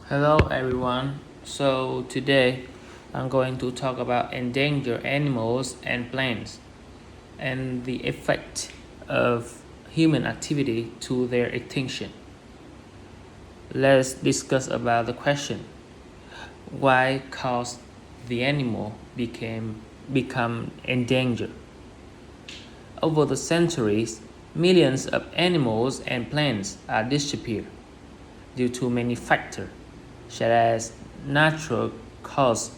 Hello everyone. So today I'm going to talk about endangered animals and plants and the effect of human activity to their extinction. Let's discuss about the question why cause the animal become endangered. Over the centuries, millions of animals and plants are disappeared due to many factors such as natural causes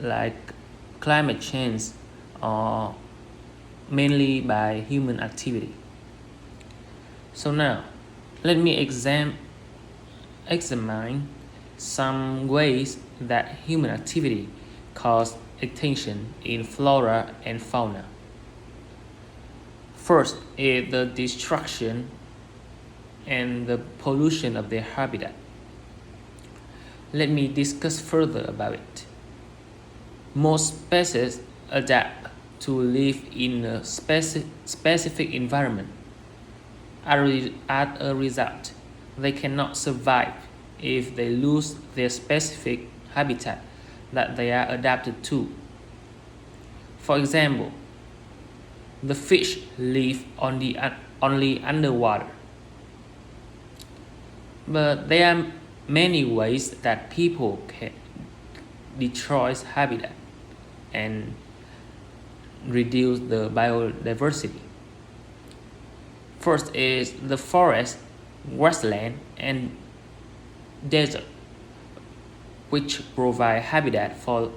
like climate change or mainly by human activity. So now, let me examine some ways that human activity cause extinction in flora and fauna. First is the destruction and the pollution of their habitat. Let me discuss further about it. Most species adapt to live in a specific environment. As a result, they cannot survive if they lose their specific habitat that they are adapted to. For example, the fish live only underwater. But there are many ways that people can destroy habitat and reduce the biodiversity. First is the forest, wasteland, and desert, which provide habitat for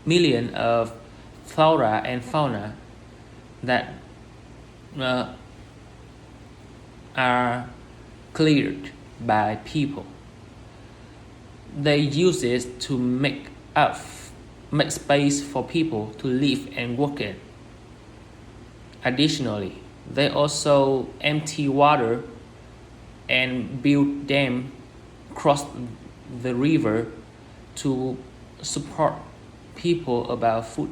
millions of flora and fauna that are cleared by people. They use it to make space for people to live and work in. Additionally, they also empty water and build dams across the river to support people about food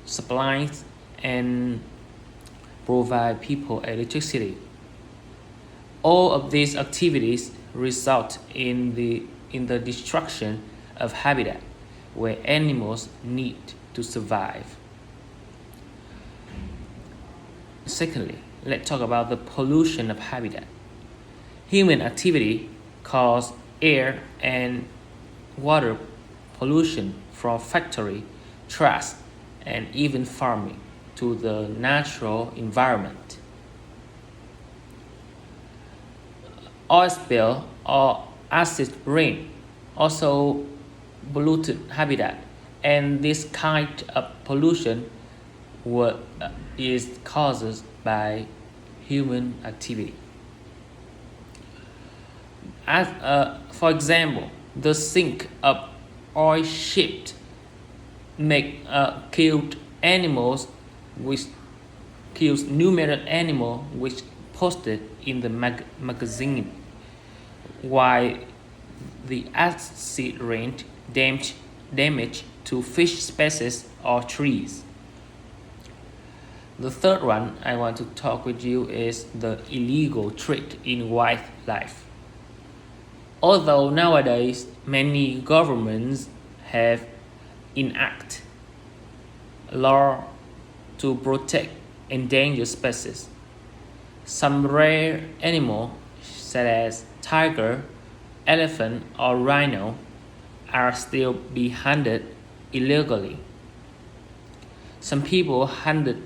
supplies and provide people electricity. All of these activities result in the destruction of habitat where animals need to survive. Secondly, let's talk about the pollution of habitat. Human activity cause air and water pollution from factory, trash, and even farming to the natural environment. Oil spill or acid rain also polluted habitat, and this kind of pollution is caused by human activity. For example, the sink of oil ship make killed animals, which kills numerous animals which posted in the magazine, while the acid rain damage to fish species or trees. The third one I want to talk with you is the illegal trade in wildlife. Although nowadays many governments have enacted law to protect endangered species, some rare animals such as tiger, elephant, or rhino are still being hunted illegally. Some people hunted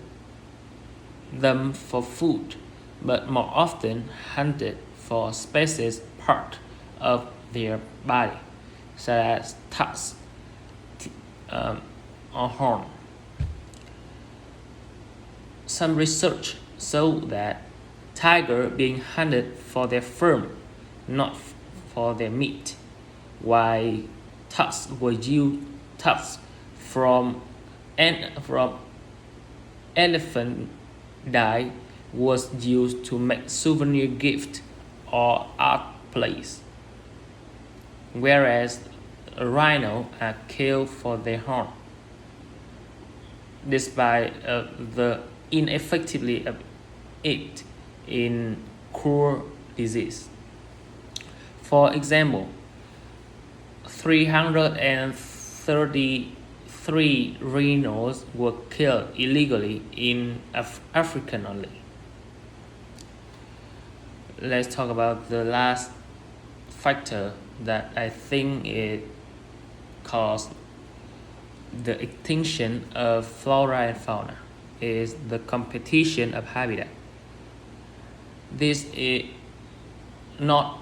them for food, but more often hunted for species part of their body, such as tusks or horn. Some research show that tiger being hunted for their fur, not for their meat, while tusks from elephant dye was used to make souvenir gift or art plays, whereas a rhino are killed for their horn. Despite the ineffectively of it in cure disease. For example, 333 rhinos were killed illegally in Africa only. Let's talk about the last factor that I think it caused the extinction of flora and fauna is the competition of habitat. This is not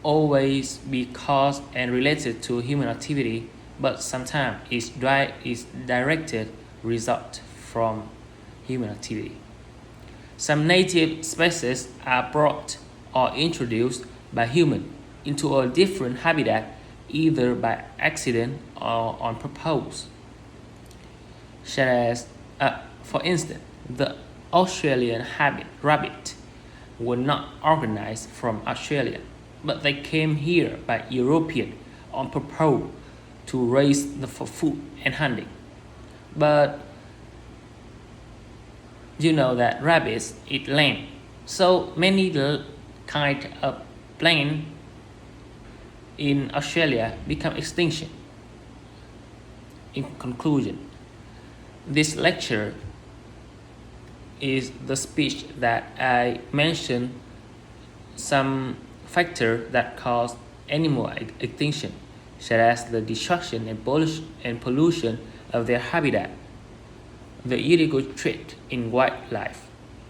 always because and related to human activity, but sometimes is directed result from human activity. Some native species are brought or introduced by human into a different habitat either by accident or on purpose. Such as, for instance, the Australian rabbit were not organized from Australia, but they came here by European on purpose to raise for food and hunting. But you know that rabbits eat land, so many kind of plant in Australia become extinction. In conclusion, this lecture is the speech that I mentioned some factors that cause animal extinction, such as the destruction and pollution of their habitat, the illegal trade in wildlife,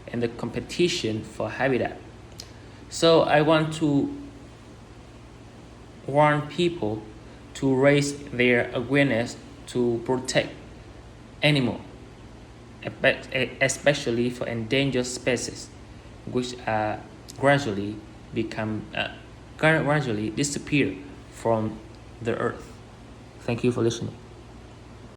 and the competition for habitat. So I want to warn people to raise their awareness to protect animals, especially for endangered species, which are gradually disappear from the earth. Thank you for listening.